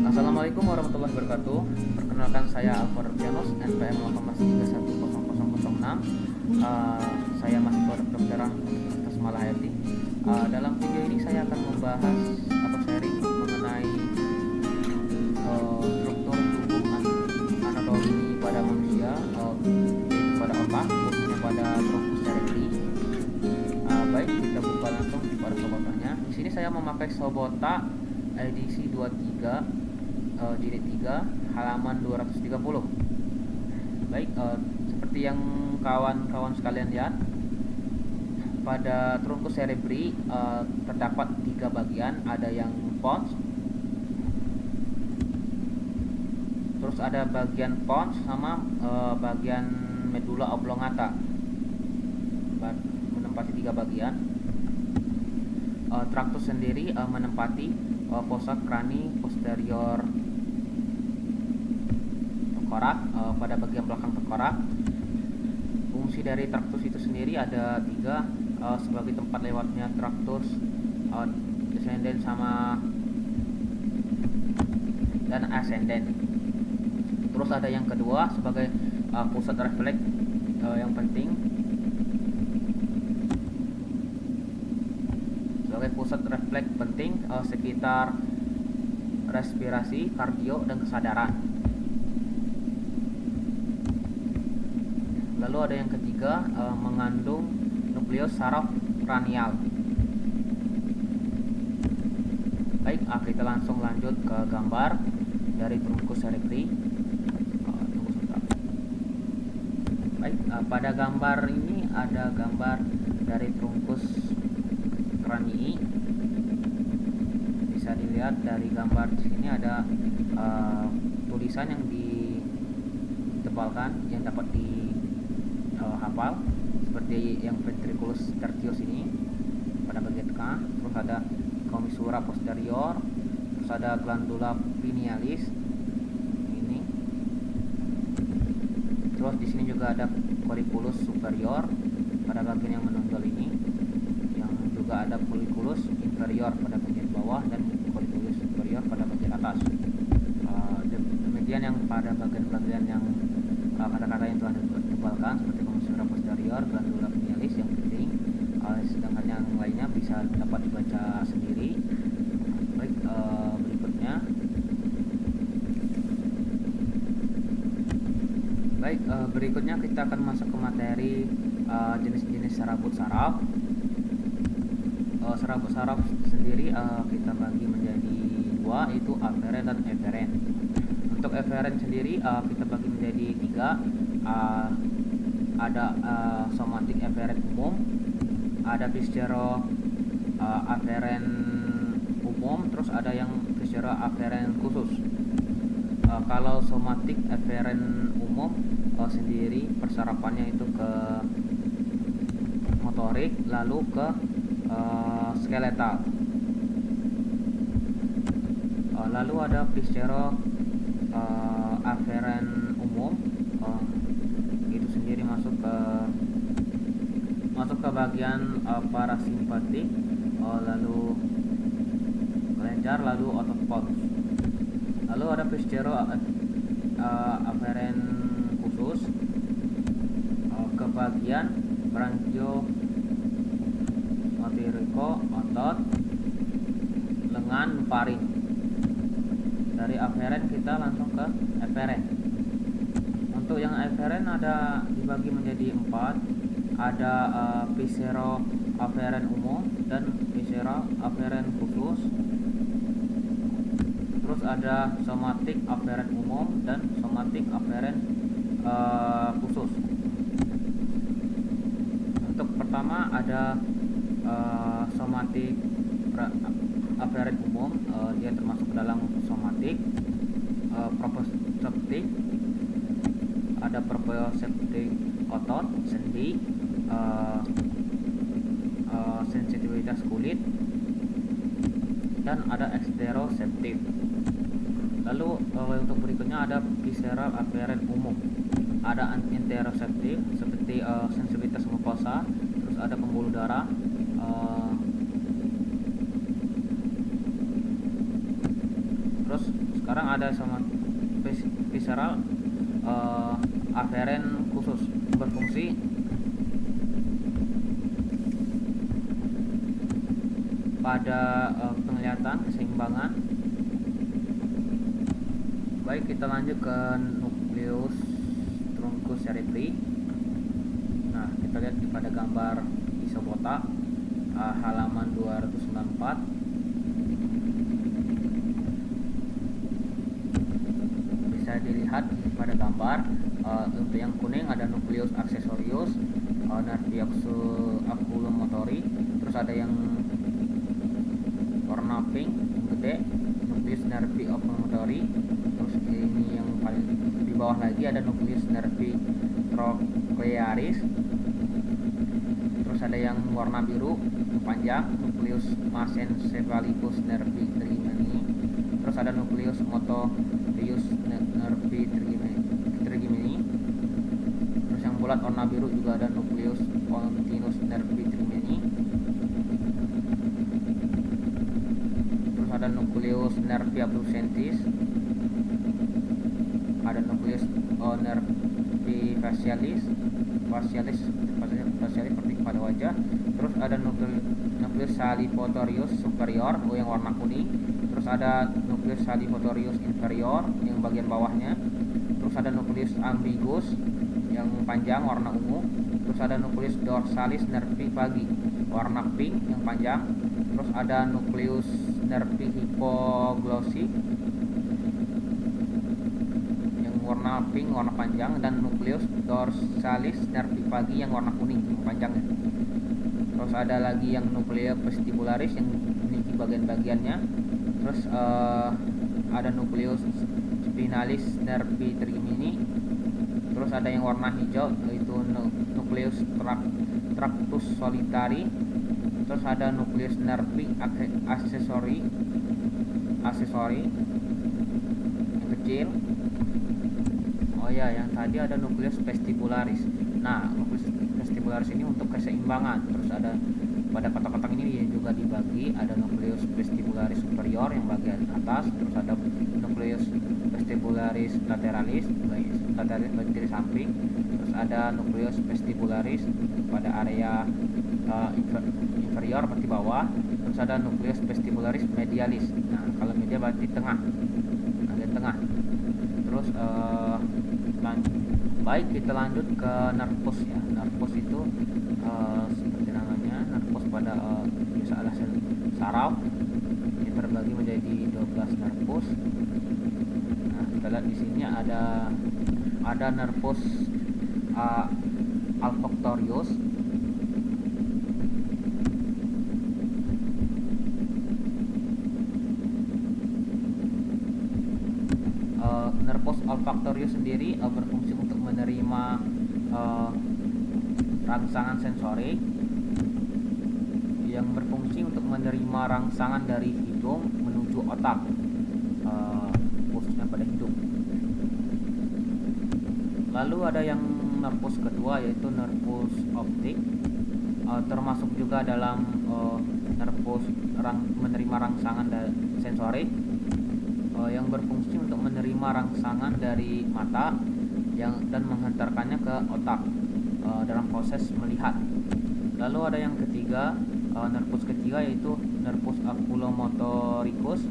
Assalamualaikum warahmatullahi wabarakatuh. Perkenalkan saya Alvaro Pianos, NPM 18310006. Saya mahasiswa kedokteran Universitas Malahayati. Dalam video ini saya akan membahas atau sharing mengenai struktur tubuh anatomi pada manusia, yaitu pada otak, khususnya pada truncus cerebri. Baik, kita buka langsung pada sobotanya. Di sini saya memakai Sobota edisi 23 jilid 3 halaman 230. Baik, seperti yang kawan-kawan sekalian lihat, pada truncus cerebri terdapat 3 bagian. Ada yang pons, terus ada bagian pons sama bagian medula oblongata, menempati 3 bagian. Traktus sendiri menempati fossa crani posterior tengkorak, pada bagian belakang tengkorak. Fungsi dari traktus itu sendiri ada 3, sebagai tempat lewatnya traktus descendens sama dan ascendens. Terus ada yang kedua sebagai pusat refleks yang penting, sebagai pusat refleks penting sekitar respirasi, kardio, dan kesadaran. Lalu ada yang ketiga, mengandung nukleus saraf kranial. Baik, kita langsung lanjut ke gambar dari truncus cerebri. Tunggu sebentar. Baik, pada gambar ini ada gambar dari truncus cranii. Bisa dilihat dari gambar di sini ada tulisan yang ditebalkan yang dapat dihafal, seperti yang ventriculus tertius ini pada bagian tengah. Terus ada commissura posterior, terus ada glandula pinealis ini. Terus di sini juga ada colliculus superior pada bagian yang menonjol ini, yang juga ada colliculus inferior pada bagian bawah dan colliculus superior pada bagian atas. Demikian yang pada bagian-bagian yang kata-kata yang telah ditebalkan, seperti commissura posterior, glandula pinealis yang penting, sedangkan yang lainnya bisa dapat dibaca sendiri. Baik, berikutnya. Baik, berikutnya kita akan masuk ke materi jenis-jenis serabut saraf. Serabut saraf sendiri kita bagi menjadi 2, yaitu aferen dan eferen. Untuk eferen sendiri kita bagi menjadi 3. Ada somatic eferen umum, ada visceral aferen umum, terus ada yang visceral aferen khusus. Kalau somatic eferen umum sendiri persarapannya itu ke motorik, lalu ke skeletal. Lalu ada visceral aferen umum, itu sendiri masuk ke bagian parasimpatik, lalu kelenjar, lalu otot pons. Lalu ada visceral aferen khusus ke bagian branchiomotorico, otot lengan, faring. Dari aferen kita langsung ke eferen. Untuk yang eferen ada dibagi menjadi 4. Ada visceral aferen umum dan visceral aferen khusus. Terus ada somatic aferen umum dan somatic aferen khusus. Untuk pertama ada somatic aferen umum, dia termasuk dalam somatic. Proprioceptic, ada proprioceptic otot, sendi, sensitivitas kulit, dan ada eksteroseptif. Lalu untuk berikutnya ada visceral aferen umum, ada interoceptif seperti sensitivitas mukosa, terus ada pembuluh darah, sekarang ada sama visceral afferent khusus berfungsi pada penglihatan, keseimbangan. Baik, kita lanjut ke nucleus truncus cerebri. Nah, kita lihat pada gambar isobota halaman 294. Bisa dilihat pada gambar untuk yang kuning ada nucleus accessorius, nervi oculomotori, terus ada yang warna pink yang gede nucleus nervi oculomotori, terus ini yang paling di bawah lagi ada nucleus nervi trochlearis, terus ada yang warna biru yang panjang nucleus mesencephalicus nervi trigimini, terus ada nucleus motorius nervi trigimini, terus yang bulat warna biru juga ada nucleus pontinus nervi trigimini, terus ada nucleus nervi abducentis, ada nucleus nervi facialis seperti pada wajah, terus ada nucleus salipotorius superior yang warna kuning, terus ada nucleus salipotorius inferior yang bagian bawahnya, terus ada nucleus ambigus yang panjang warna ungu, terus ada nucleus dorsalis nervi vagi warna pink yang panjang, terus ada nucleus nervi hipoglossi yang warna pink warna panjang, dan nucleus dorsalis nervi vagi yang warna kuning yang panjangnya. Terus ada lagi yang nucleus vestibularis yang memiliki bagian-bagiannya, terus ada nucleus spinalis nervi trigimini, terus ada yang warna hijau yaitu nucleus tractus solitari, terus ada nucleus nervi accessory yang kecil. Oh ya, yang tadi ada nucleus vestibularis. Nah, nucleus vestibularis ini untuk keseimbangan. Terus ada pada kotak-kotak ini juga dibagi, ada nucleus vestibularis superior yang bagian atas, terus ada nucleus vestibularis lateralis bagian samping, terus ada nucleus vestibularis pada area inferior berarti bawah, terus ada nucleus vestibularis medialis. Nah, kalau media berarti tengah, bagian tengah. Terus baik, kita lanjut ke nervus ya. Nervus itu seperti namanya, nervus pada biasa adalah saraf. Ini terbagi menjadi 12 nervus. Nah, kita lihat di sini ada nervus olfactorius. Nervus olfactorius sendiri berfungsi untuk menerima rangsangan sensorik, yang berfungsi untuk menerima rangsangan dari hidung menuju otak, khususnya pada hidung. Lalu ada yang nervus kedua yaitu nervus optik, termasuk juga dalam nervus menerima rangsangan sensorik, yang berfungsi untuk menerima rangsangan dari mata dan menghantarkannya ke otak dalam proses melihat. Lalu ada yang ketiga, nervus ketiga yaitu nervus oculomotoricus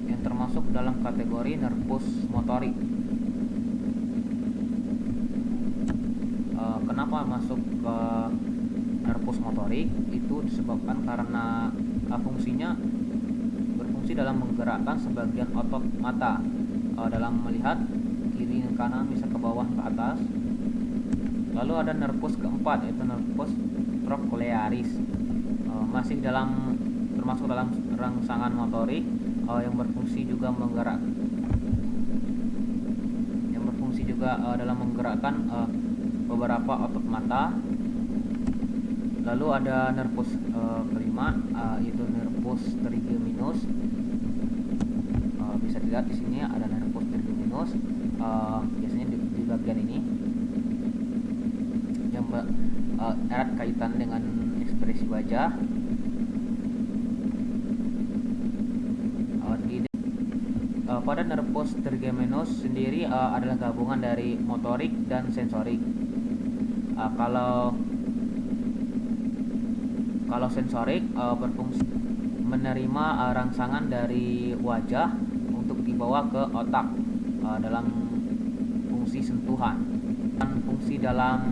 yang termasuk dalam kategori nervus motorik. Kenapa masuk ke nervus motorik? Itu disebabkan karena fungsinya berfungsi dalam menggerakkan sebagian otot mata dalam melihat kiri dan kanan, bisa ke bawah ke atas. Lalu ada nervus keempat yaitu nervus trochlearis, masih termasuk dalam rangsangan motorik, yang berfungsi juga dalam menggerakkan beberapa otot mata. Lalu ada nervus kelima yaitu nervus trigeminus. Bisa dilihat di sini ada nervus trigeminus, biasanya di bagian ini yang erat kaitan dengan ekspresi wajah. Pada nervus trigeminus sendiri adalah gabungan dari motorik dan sensorik. Kalau sensorik berfungsi menerima rangsangan dari wajah untuk dibawa ke otak dalam fungsi sentuhan. Dan fungsi dalam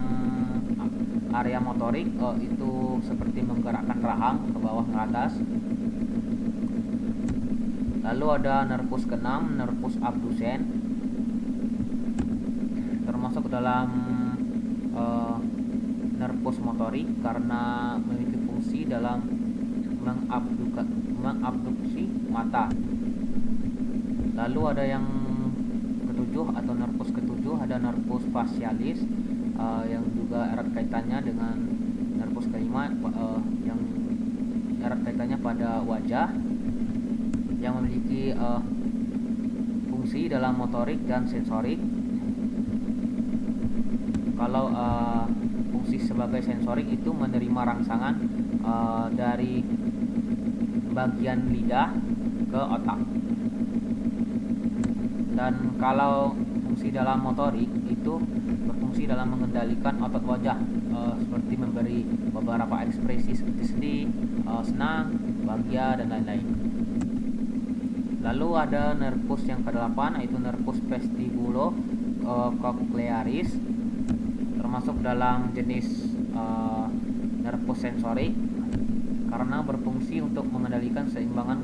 area motorik itu seperti menggerakkan rahang ke bawah ke atas. Lalu ada nervus keenam, nervus abducens, termasuk dalam nervus motorik karena memiliki fungsi dalam mengabduksi mata. Lalu ada yang ketujuh atau nervus ketujuh, ada nervus facialis yang juga erat kaitannya dengan nervus kelima yang erat kaitannya pada wajah, yang memiliki fungsi dalam motorik dan sensorik. Kalau fungsi sebagai sensorik itu menerima rangsangan dari bagian lidah ke otak. Dan kalau fungsi dalam motorik itu berfungsi dalam mengendalikan otot wajah, seperti memberi beberapa ekspresi seperti sedih, senang, bahagia, dan lain-lain. Lalu ada nervus yang ke-8, yaitu nervus vestibulocochlearis, termasuk dalam jenis nervus sensorik karena berfungsi untuk mengendalikan seimbangan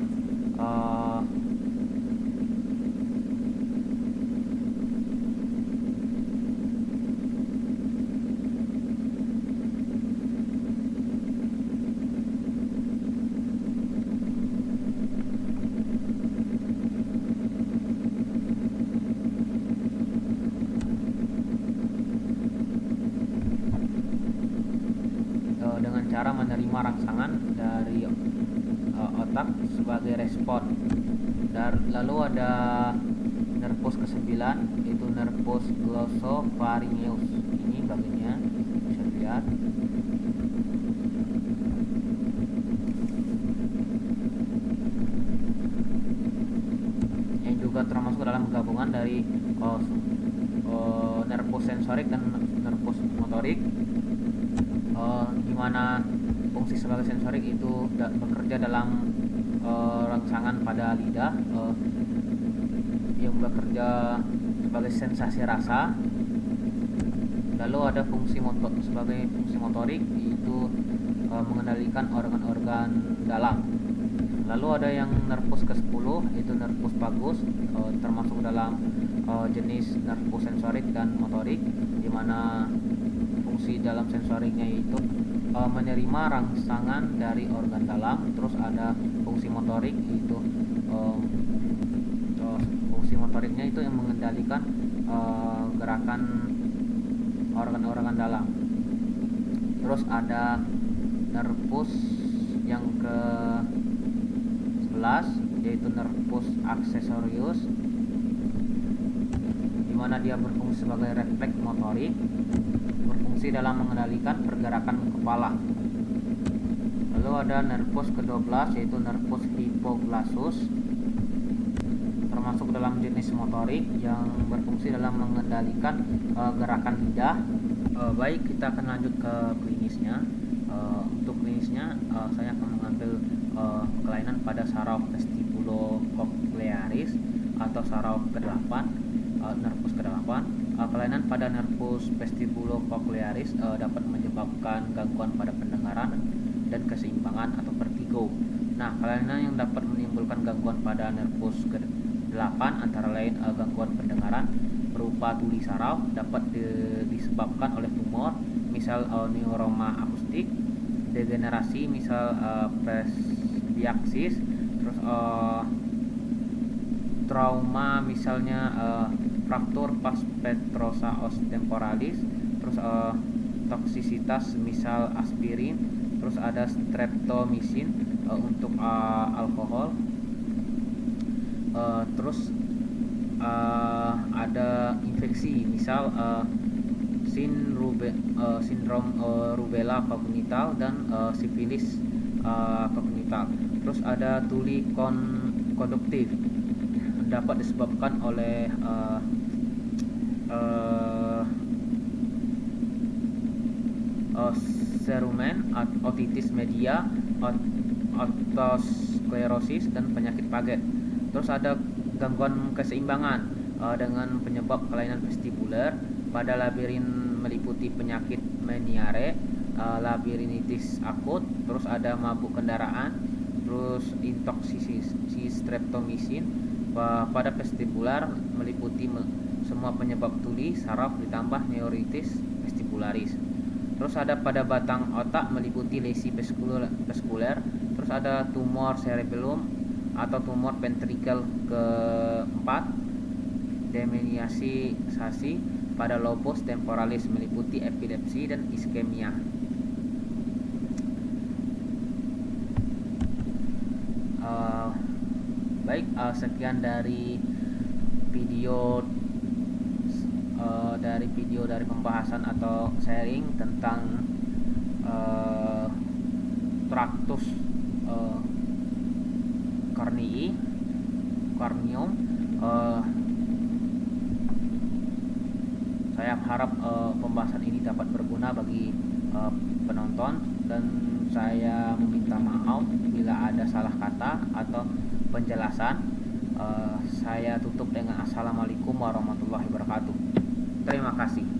dengan cara menerima rangsangan dari otak sebagai respon. Lalu ada nervus ke-9, yaitu nervus glossopharyngeus. Ini bagiannya bisa dilihat. Yang juga termasuk dalam gabungan dari nervus sensorik dan nervus motorik, di mana fungsi sebagai sensorik itu bekerja dalam rangsangan pada lidah, yang bekerja sebagai sensasi rasa. Lalu ada sebagai fungsi motorik, yaitu mengendalikan organ-organ dalam. Lalu ada yang nervus ke-10, yaitu nervus vagus, termasuk dalam jenis nervus sensorik dan motorik, di mana fungsi dalam sensoriknya itu menerima rangsangan dari organ dalam. Terus ada fungsi motorik, yaitu fungsi motoriknya itu yang mengendalikan gerakan organ-organ dalam. Terus ada nervus yang ke-11, yaitu nervus accessorius, di mana dia berfungsi sebagai refleks motorik, berfungsi dalam mengendalikan pergerakan kepala. Lalu ada nervus ke-12, yaitu nervus hypoglossal, termasuk dalam jenis motorik yang berfungsi dalam mengendalikan gerakan lidah. Baik, kita akan lanjut ke klinisnya. Untuk klinisnya saya akan mengambil kelainan pada saraf vestibulocochlearis atau saraf ke-8, nervus ke-8. Kelainan pada nervus vestibulocochlearis dapat menyebabkan gangguan pada pendengaran dan keseimbangan atau vertigo. Nah, kelainan yang dapat menimbulkan gangguan pada nervus ke-8 antara lain gangguan pendengaran berupa tuli saraf, dapat disebabkan oleh tumor, misal neuroma akustik, degenerasi, misal presbiaksis, terus trauma, misalnya fraktur pars petrosa os temporalis, terus toksisitas, misal aspirin, terus ada streptomycin untuk alkohol, terus ada infeksi, misal sindrom rubella congenital dan sifilis congenital. Terus ada tuli konduktif dapat disebabkan oleh serumen, otitis media, otosklerosis, dan penyakit Paget. Terus ada gangguan keseimbangan dengan penyebab kelainan vestibuler pada labirin meliputi penyakit Meniere, labirinitis akut, terus ada mabuk kendaraan, terus intoksisi streptomisin. Pada vestibular meliputi semua penyebab tuli, saraf ditambah neuritis vestibularis. Terus ada pada batang otak meliputi lesi vaskuler, terus ada tumor cerebellum atau tumor ventrikel keempat, demeniasi sasi. Pada lobus temporalis meliputi epilepsi dan iskemia. Baik, sekian dari video dari pembahasan atau sharing tentang Tractus corneum. Saya harap pembahasan ini dapat berguna bagi penonton, dan saya meminta maaf bila ada salah kata atau penjelasan. Saya tutup dengan assalamualaikum warahmatullahi wabarakatuh. Terima kasih.